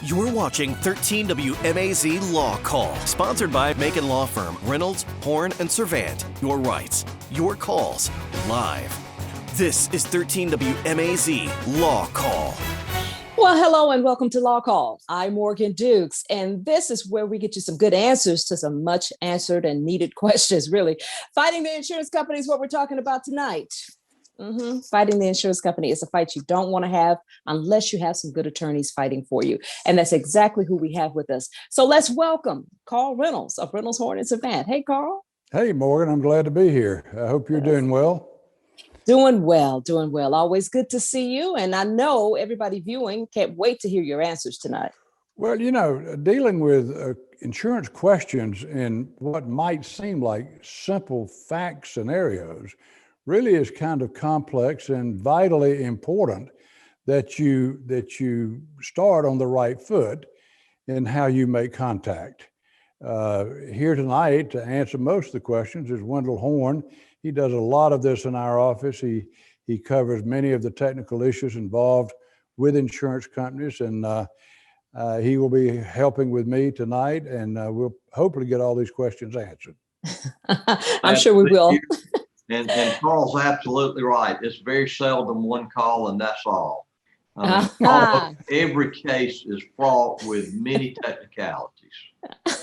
You're watching 13 WMAZ Law Call, sponsored by Macon law firm Reynolds, Horn, and Servant. Your rights, your calls, live. This is 13 WMAZ Law Call. Well, hello and welcome to Law Call. I'm Morgan Dukes, and this is where we get you some good answers to some much answered and needed questions, really. Fighting the insurance company is what we're talking about tonight. Fighting the insurance company is a fight you don't want to have unless you have some good attorneys fighting for you. And that's exactly who we have with us. So let's welcome Carl Reynolds of Reynolds, Horn, and Servant. Hey, Carl. Hey, Morgan. I'm glad to be here. I hope you're doing well. Doing well. Always good to see you. And I know everybody viewing can't wait to hear your answers tonight. Well, you know, dealing with insurance questions in what might seem like simple fact scenarios really is kind of complex and vitally important that you start on the right foot in how you make contact. Here tonight to answer most of the questions is Wendell Horn. He does a lot of this in our office. He covers many of the technical issues involved with insurance companies, and he will be helping with me tonight, and we'll hopefully get all these questions answered. I'm sure we will. And Carl's absolutely right. It's very seldom one call and that's all. Every case is fraught with many technicalities.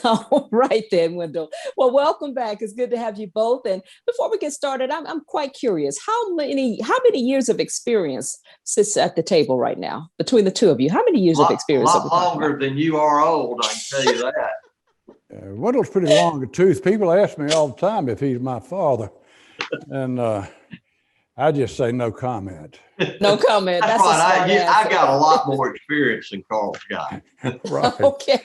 All right then, Wendell. Well, welcome back. It's good to have you both. And before we get started, I'm quite curious. How many years of experience sits at the table right now between the two of you? How many years of experience? A lot longer than you are old, I can tell you that. Wendell's pretty long in the tooth. People ask me all the time if he's my father. And I just say no comment. No comment. That's right. I got a lot more experience than Carl's got. Right. Okay.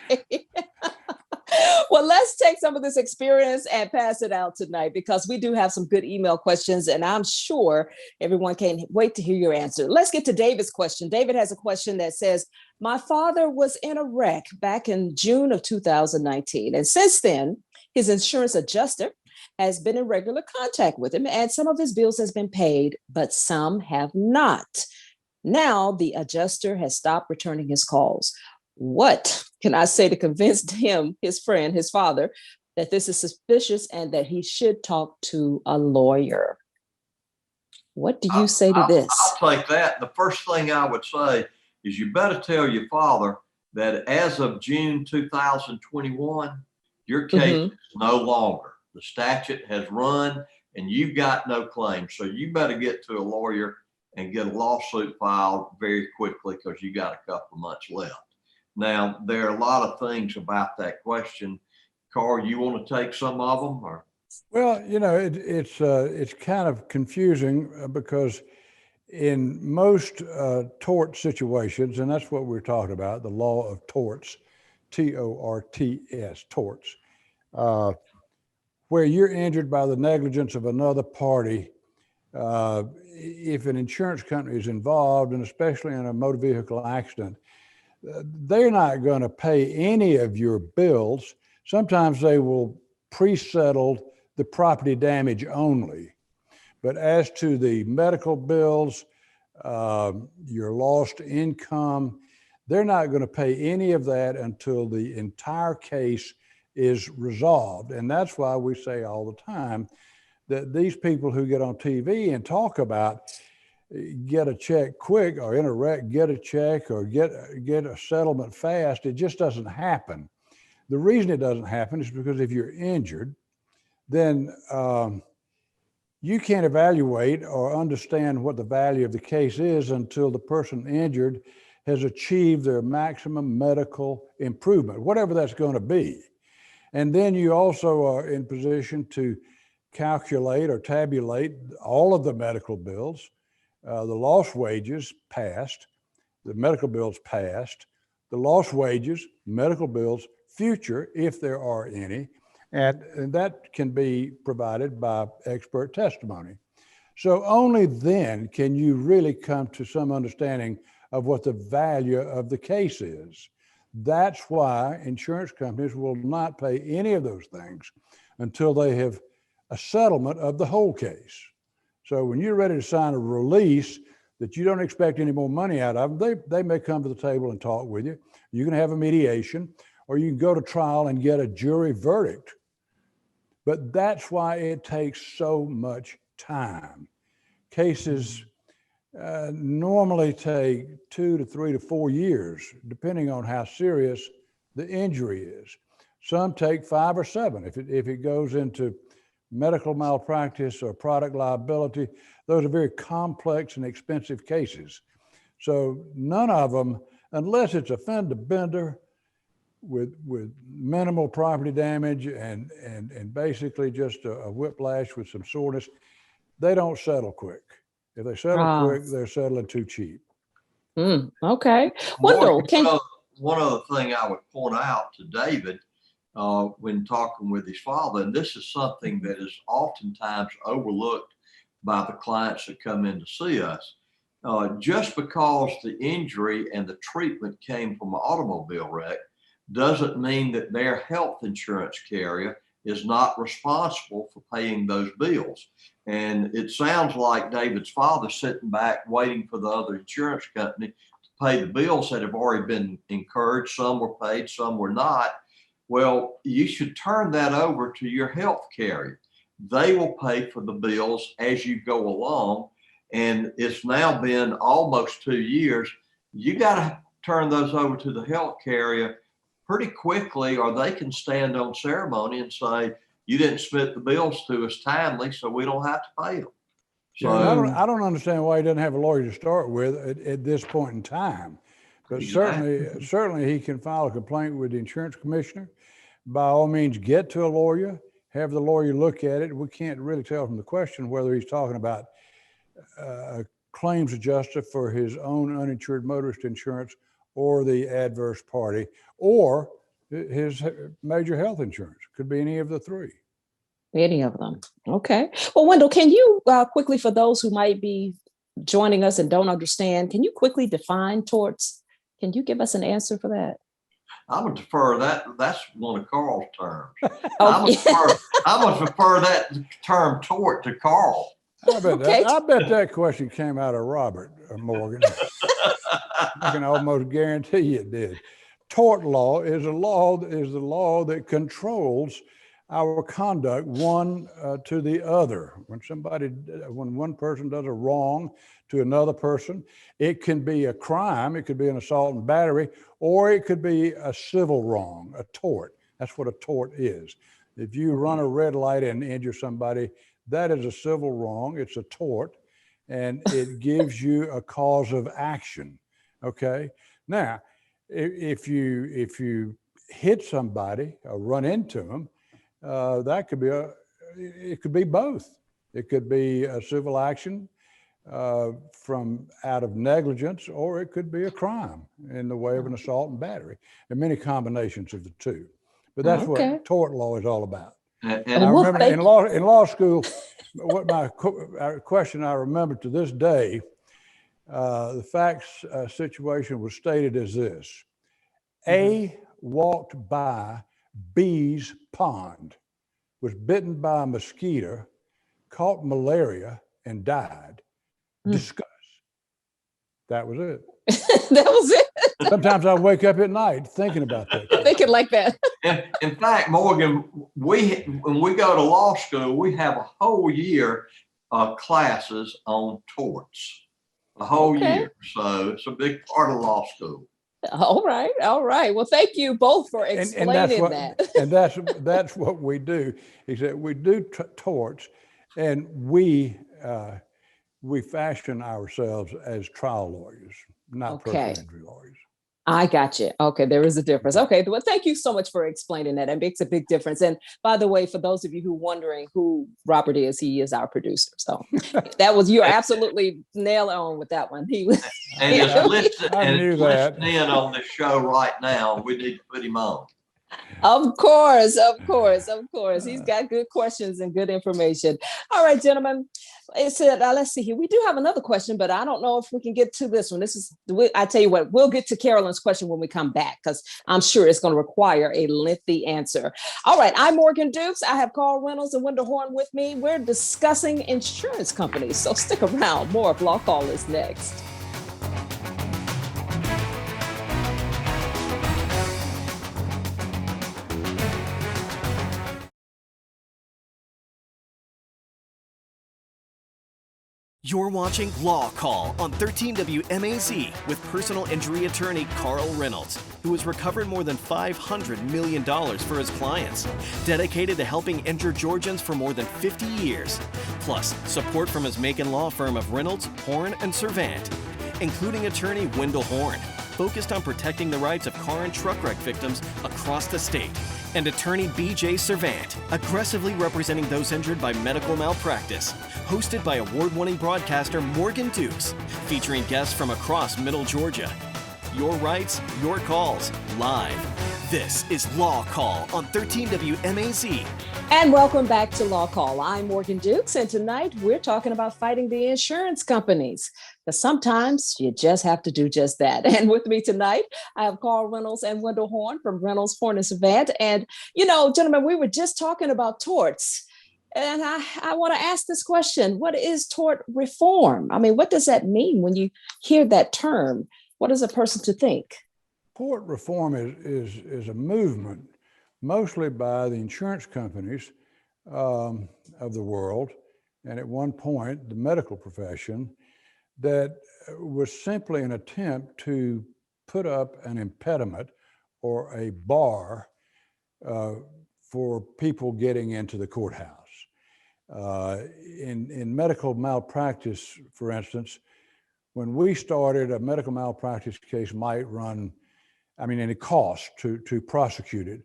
Well, let's take some of this experience and pass it out tonight because we do have some good email questions and I'm sure everyone can't wait to hear your answer. Let's get to David's question. David has a question that says, my father was in a wreck back in June of 2019. And since then, his insurance adjuster has been in regular contact with him and some of his bills has been paid, but some have not. Now the adjuster has stopped returning his calls. What can I say to convince him, his friend, his father, that this is suspicious and that he should talk to a lawyer? What do you say to this? I'll take that. The first thing I would say is you better tell your father that as of June 2021, your case is no longer. The statute has run and you've got no claim. So you better get to a lawyer and get a lawsuit filed very quickly because you got a couple of months left. Now, there are a lot of things about that question. Carl, you want to take some of them? Or? Well, you know, it's kind of confusing because in most tort situations, and that's what we're talking about, the law of torts, T-O-R-T-S, torts, where you're injured by the negligence of another party, if an insurance company is involved, and especially in a motor vehicle accident, they're not going to pay any of your bills. Sometimes they will pre-settle the property damage only. But as to the medical bills, your lost income, they're not going to pay any of that until the entire case is resolved. And that's why we say all the time that these people who get on TV and talk about get a check quick or in a wreck, get a check or get a settlement fast, it just doesn't happen. The reason it doesn't happen is because if you're injured, then you can't evaluate or understand what the value of the case is until the person injured has achieved their maximum medical improvement, whatever that's going to be. And then you also are in position to calculate or tabulate all of the medical bills, the lost wages past, the medical bills past, the lost wages, medical bills future, if there are any, and that can be provided by expert testimony. So only then can you really come to some understanding of what the value of the case is. That's why insurance companies will not pay any of those things until they have a settlement of the whole case. So when you're ready to sign a release that you don't expect any more money out of, they may come to the table and talk with you. You can have a mediation, or you can go to trial and get a jury verdict. But that's why it takes so much time. Cases normally take 2 to 3 to 4 years, depending on how serious the injury is. Some take 5 or 7. If it goes into medical malpractice or product liability, those are very complex and expensive cases. So none of them, unless it's a fender bender with minimal property damage and basically just a whiplash with some soreness, they don't settle quick. If they settle quick, they're settling too cheap. Okay. Wendell, one other thing I would point out to David when talking with his father, and this is something that is oftentimes overlooked by the clients that come in to see us. Just because the injury and the treatment came from an automobile wreck doesn't mean that their health insurance carrier is not responsible for paying those bills. And it sounds like David's father sitting back waiting for the other insurance company to pay the bills that have already been incurred. Some were paid, some were not. Well, you should turn that over to your health carrier. They will pay for the bills as you go along. And it's now been almost 2 years. You got to turn those over to the health carrier pretty quickly, or they can stand on ceremony and say, you didn't submit the bills to us timely, so we don't have to pay them. So I don't understand why he doesn't have a lawyer to start with at this point in time. But certainly he can file a complaint with the insurance commissioner. By all means, get to a lawyer, have the lawyer look at it. We can't really tell from the question whether he's talking about a claims adjuster for his own uninsured motorist insurance or the adverse party or his major health insurance. Could be any of the three. Any of them. Okay. Well, Wendell, can you quickly, for those who might be joining us and don't understand, can you quickly define torts? Can you give us an answer for that? I'm going to defer that. That's one of Carl's terms. I'm going to defer that term tort to Carl. I bet that question came out of Robert Morgan. I can almost guarantee it did. Tort law is the law that controls our conduct one to the other. When one person does a wrong to another person, it can be a crime, it could be an assault and battery, or it could be a civil wrong, a tort. That's what a tort is. If you run a red light and injure somebody, that is a civil wrong, it's a tort, and it gives you a cause of action, okay? Now, if you hit somebody or run into them, that could be it could be both. It could be a civil action from out of negligence, or it could be a crime in the way of an assault and battery. There are many combinations of the two, but that's what tort law is all about. And I remember in law school, what my question I remember to this day, the facts situation was stated as this: A walked by B's pond, was bitten by a mosquito, caught malaria, and died. Discuss. That was it. That was it. Sometimes I wake up at night thinking about that. Thinking like that. In fact, Morgan, when we go to law school, we have a whole year of classes on torts, a whole year. So it's a big part of law school. All right. Well, thank you both for explaining that. And that's what we do. Is that we do torts, and we fashion ourselves as trial lawyers, not personal injury lawyers. I got you. Okay, there is a difference. Okay, well, thank you so much for explaining that. It makes a big difference. And by the way, for those of you who are wondering who Robert is, he is our producer. So you're absolutely nail on with that one. He was. And he's listening in on this show right now. We need to put him on. Of course. He's got good questions and good information. All right, gentlemen. Let's see here. We do have another question, but I don't know if we can get to this one. I tell you what, we'll get to Carolyn's question when we come back, because I'm sure it's going to require a lengthy answer. All right. I'm Morgan Dukes. I have Carl Reynolds and Wendell Horn with me. We're discussing insurance companies. So stick around. More of LawCall is next. You're watching Law Call on 13 WMAZ with personal injury attorney Carl Reynolds, who has recovered more than $500 million for his clients, dedicated to helping injured Georgians for more than 50 years, plus support from his Macon law firm of Reynolds, Horn, and Servant, including attorney Wendell Horn, focused on protecting the rights of car and truck wreck victims across the state, and attorney B.J. Servant, aggressively representing those injured by medical malpractice, hosted by award-winning broadcaster Morgan Dukes, featuring guests from across Middle Georgia. Your rights, your calls, live. This is Law Call on 13 WMAZ. And welcome back to Law Call. I'm Morgan Dukes, and tonight we're talking about fighting the insurance companies, because sometimes you just have to do just that. And with me tonight, I have Carl Reynolds and Wendell Horn from Reynolds, Horn, and Savant. And, you know, gentlemen, we were just talking about torts. And I want to ask this question. What is tort reform? I mean, what does that mean when you hear that term? What is a person to think? Tort reform is a movement, mostly by the insurance companies of the world, and at one point, the medical profession, that was simply an attempt to put up an impediment or a bar for people getting into the courthouse. In medical malpractice, for instance, when we started, a medical malpractice case might run, and it costs to prosecute it,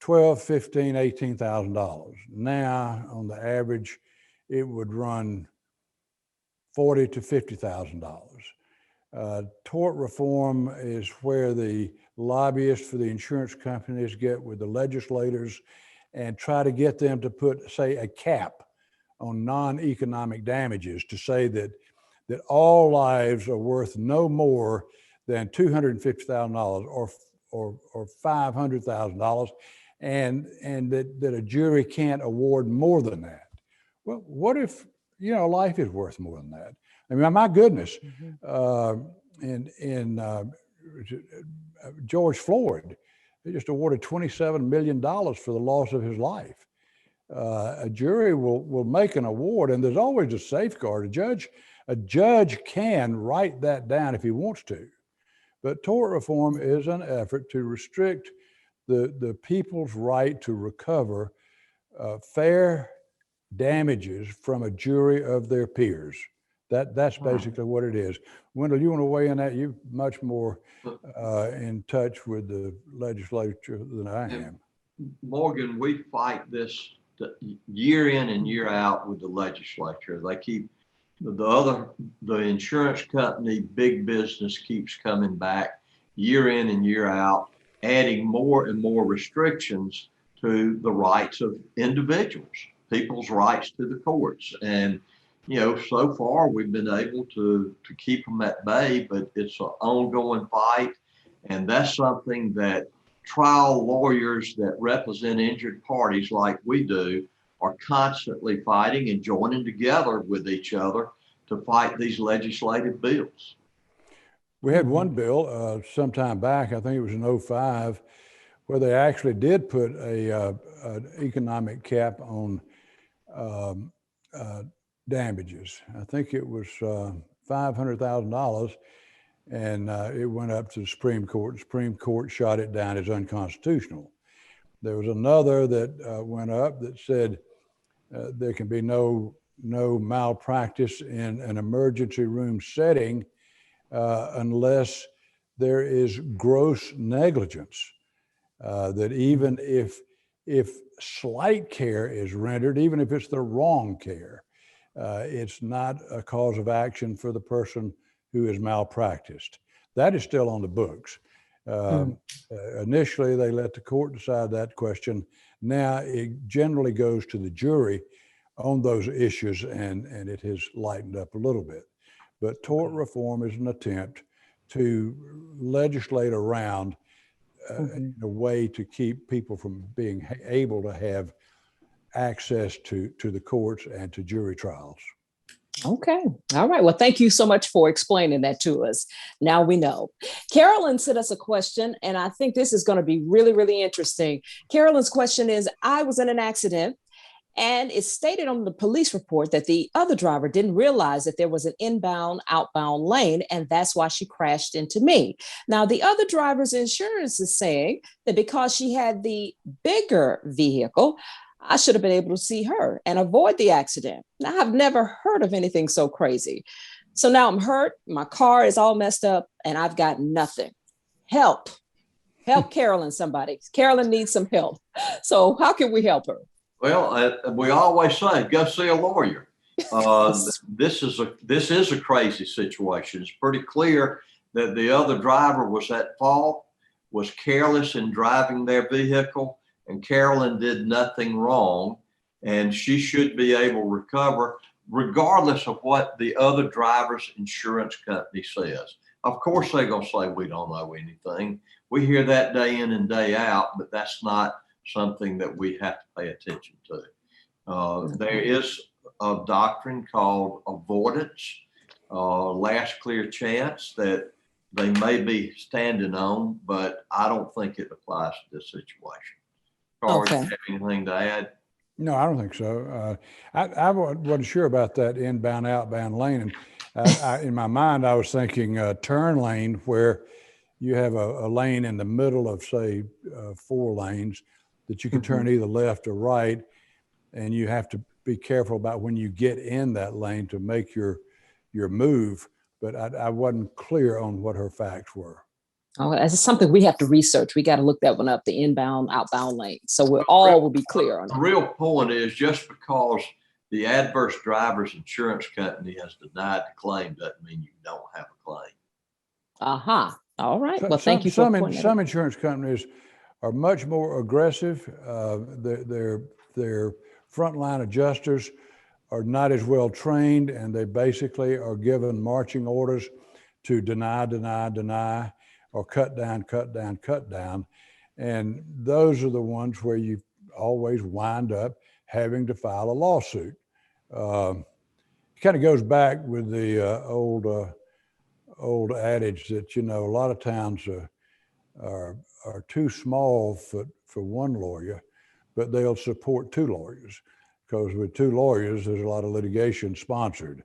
$12,000, $15,000, $18,000. Now, on the average, it would run $40,000 to $50,000. Tort reform is where the lobbyists for the insurance companies get with the legislators and try to get them to put, say, a cap on non-economic damages, to say that all lives are worth no more than $250,000 or $500,000, and that a jury can't award more than that. Well, what if, life is worth more than that? My goodness, George Floyd, they just awarded $27 million for the loss of his life. A jury will make an award, and there's always a safeguard. A judge can write that down if he wants to. But tort reform is an effort to restrict the people's right to recover fair damages from a jury of their peers. That's basically what it is. Wendell, you want to weigh in that? You're much more in touch with the legislature than I am. Morgan, we fight this year in and year out with the legislature. They keep the insurance company, big business keeps coming back year in and year out, adding more and more restrictions to the rights of individuals, people's rights to the courts. And, so far we've been able to keep them at bay, but it's an ongoing fight. And that's something that trial lawyers that represent injured parties like we do are constantly fighting and joining together with each other to fight these legislative bills. We had one bill sometime back, I think it was in 2005, where they actually did put an economic cap on damages. I think it was $500,000, and it went up to the Supreme Court. The Supreme Court shot it down as unconstitutional. There was another that went up that said there can be no malpractice in an emergency room setting unless there is gross negligence. That even if slight care is rendered, even if it's the wrong care, it's not a cause of action for the person who is malpracticed. That is still on the books. Initially, they let the court decide that question. Now it generally goes to the jury on those issues, and it has lightened up a little bit. But tort reform is an attempt to legislate around in a way to keep people from being able to have access to the courts and to jury trials. Okay. All right. Well, thank you so much for explaining that to us. Now we know. Carolyn sent us a question, and I think this is going to be really, really interesting. Carolyn's question is, I was in an accident And it's stated on the police report that the other driver didn't realize that there was an inbound, outbound lane, and that's why she crashed into me. Now, the other driver's insurance is saying that because she had the bigger vehicle, I should have been able to see her and avoid the accident. Now, I've never heard of anything so crazy. So now I'm hurt, my car is all messed up, and I've got nothing. Help Carolyn, somebody. Carolyn needs some help. So how can we help her? Well, we always say, go see a lawyer. This is a crazy situation. It's pretty clear that the other driver was at fault, was careless in driving their vehicle, and Carolyn did nothing wrong, and she should be able to recover regardless of what the other driver's insurance company says. Of course, they're going to say we don't know anything. We hear that day in and day out, but that's not something that we have to pay attention to. There is a doctrine called avoidance, last clear chance, that they may be standing on, but I don't think it applies to this situation. Carl, Okay. you have anything to add? No, I don't think so. I wasn't sure about that inbound, outbound lane. And in my mind, I was thinking turn lane, where you have a lane in the middle of, say, 4 lanes that you can turn either left or right. And you have to be careful about when you get in that lane to make your move. But I wasn't clear on what her facts were. Oh, that's something we have to research. We got to look that one up, the inbound, outbound lane. So we'll be clear on it. The real point is, just because the adverse driver's insurance company has denied the claim doesn't mean you don't have a claim. Uh-huh. All right. Well, Some, thank you for pointing some insurance companies are much more aggressive. Their frontline adjusters are not as well trained, and they basically are given marching orders to deny, or cut down. And those are the ones where you always wind up having to file a lawsuit. It kind of goes back with the old adage that, a lot of towns are too small for one lawyer, but they'll support 2 lawyers, because with 2 lawyers, there's a lot of litigation sponsored.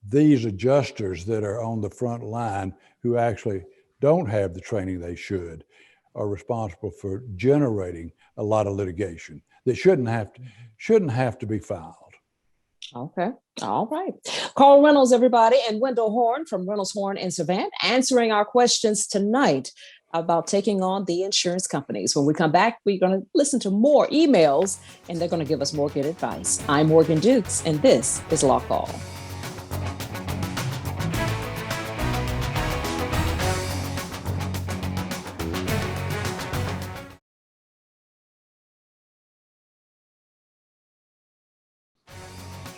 These adjusters that are on the front line, who actually don't have the training they should, are responsible for generating a lot of litigation that shouldn't have to be filed. Okay. All right. Carl Reynolds, everybody, and Wendell Horn from Reynolds Horn in Savannah, answering our questions tonight about taking on the insurance companies. When we come back, we're going to listen to more emails, and they're going to give us more good advice. I'm Morgan Dukes, and this is LawCall.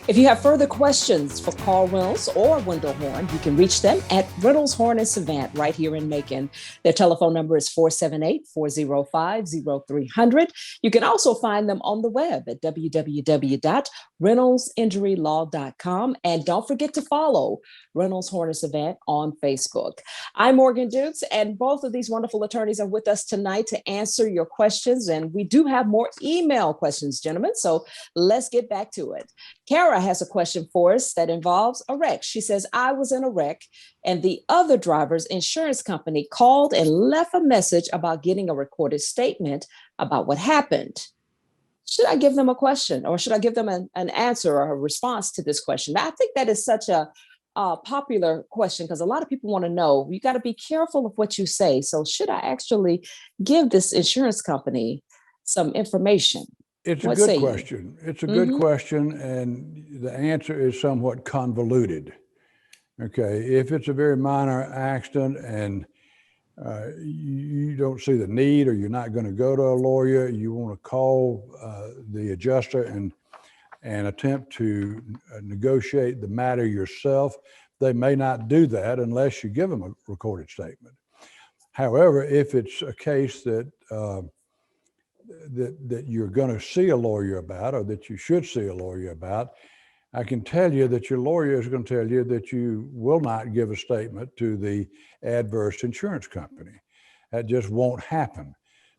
If you have further questions for Carl Reynolds or Wendell Horn, you can reach them at Reynolds Horn in Savannah, right here in Macon. Their telephone number is 478-405-0300. You can also find them on the web at www.reynoldsinjurylaw.com. And don't forget to follow Reynolds Horn in Savannah on Facebook. I'm Morgan Dukes, and both of these wonderful attorneys are with us tonight to answer your questions. And we do have more email questions, gentlemen, so let's get back to it. Kara has a question for us that involves a wreck. She says, I was in a wreck and the other driver's insurance company called and left a message about getting a recorded statement about what happened. Should I give them a question, or should I give them an answer or a response to this question? I think that is such a popular question, because a lot of people want to know. You got to be careful of what you say. So should I actually give this insurance company some information? It's a good question. It's a good question, and the answer is somewhat convoluted. Okay, if it's a very minor accident and you don't see the need, or you're not going to go to a lawyer, you want to call the adjuster and attempt to negotiate the matter yourself, they may not do that unless you give them a recorded statement. However, if it's a case that that you're going to see a lawyer about, or that you should see a lawyer about, I can tell you that your lawyer is going to tell you that you will not give a statement to the adverse insurance company. That just won't happen.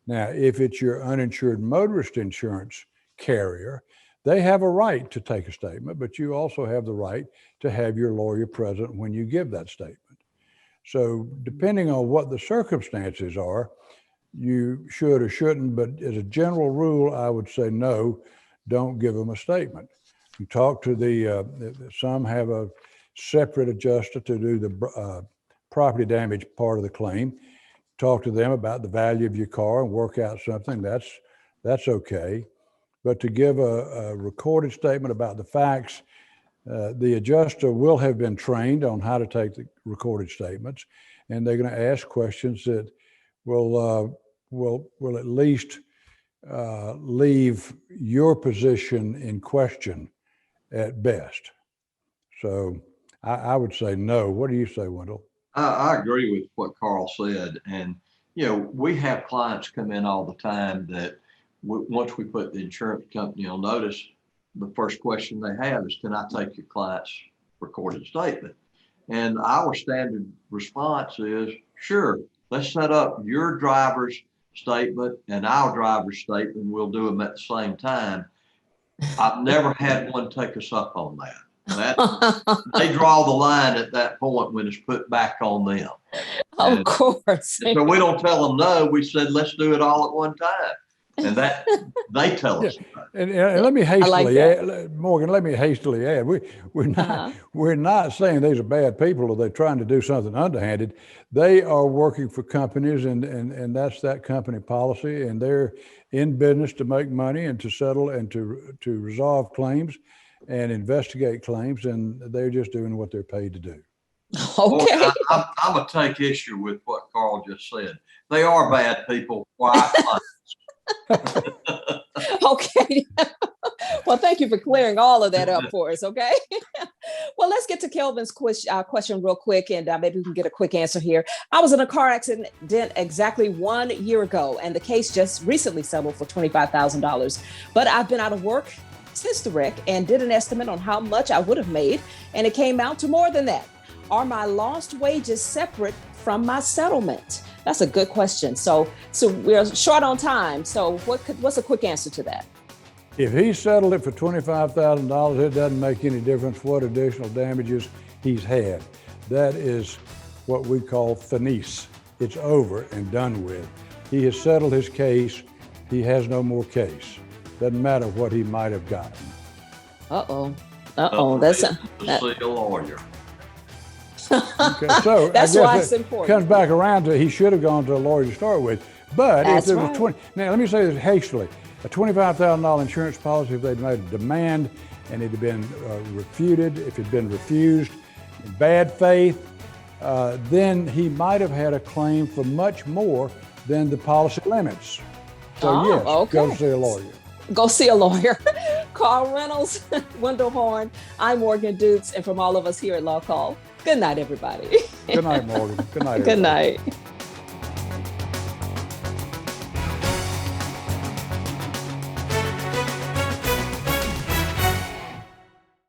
Now, if it's your uninsured motorist insurance carrier, they have a right to take a statement, but you also have the right to have your lawyer present when you give that statement. So depending on what the circumstances are, you should or shouldn't, but as a general rule, I would say no, don't give them a statement. You talk to some have a separate adjuster to do the property damage part of the claim. Talk to them about the value of your car and work out something, that's okay. But to give a recorded statement about the facts, the adjuster will have been trained on how to take the recorded statements, and they're going to ask questions that will at least leave your position in question at best. So I would say no. What do you say, Wendell? I agree with what Carl said. And, we have clients come in all the time that once we put the insurance company on notice, the first question they have is, can I take your client's recorded statement? And our standard response is, sure, let's set up your driver's statement and our driver's statement. We'll do them at the same time. I've never had one take us up on that. They draw the line at that point when it's put back on them. Of course. So we don't tell them no. We said, let's do it all at one time. And that they tell us. And let me hastily add, Morgan, let me hastily add, we're not saying these are bad people or they're trying to do something underhanded. They are working for companies and that's that company policy, and they're in business to make money and to settle and to resolve claims and investigate claims, and they're just doing what they're paid to do. Okay. I'm going to take issue with what Carl just said. They are bad people. Why? Okay. Well, thank you for clearing all of that up for us. Okay. Well, let's get to Kelvin's question real quick, and maybe we can get a quick answer here. I was in a car accident exactly 1 year ago, and the case just recently settled for $25,000. But I've been out of work since the wreck and did an estimate on how much I would have made, and it came out to more than that. Are my lost wages separate from my settlement? That's a good question. So we're short on time. So what's a quick answer to that? If he settled it for $25,000, it doesn't make any difference what additional damages he's had. That is what we call finis. It's over and done with. He has settled his case. He has no more case. Doesn't matter what he might have gotten. That's see a lawyer. Okay, so that's why it's important. Comes back around to he should have gone to a lawyer to start with. But that's if there was 20, now let me say this hastily, a $25,000 insurance policy, if they'd made a demand and it had been refuted, if it had been refused in bad faith, then he might have had a claim for much more than the policy limits. So yes, okay. Go see a lawyer. Go see a lawyer. Carl Reynolds, Wendell Horn, I'm Morgan Dukes, and from all of us here at LawCall, good night, everybody. Good night, Morgan. Good night, Good night.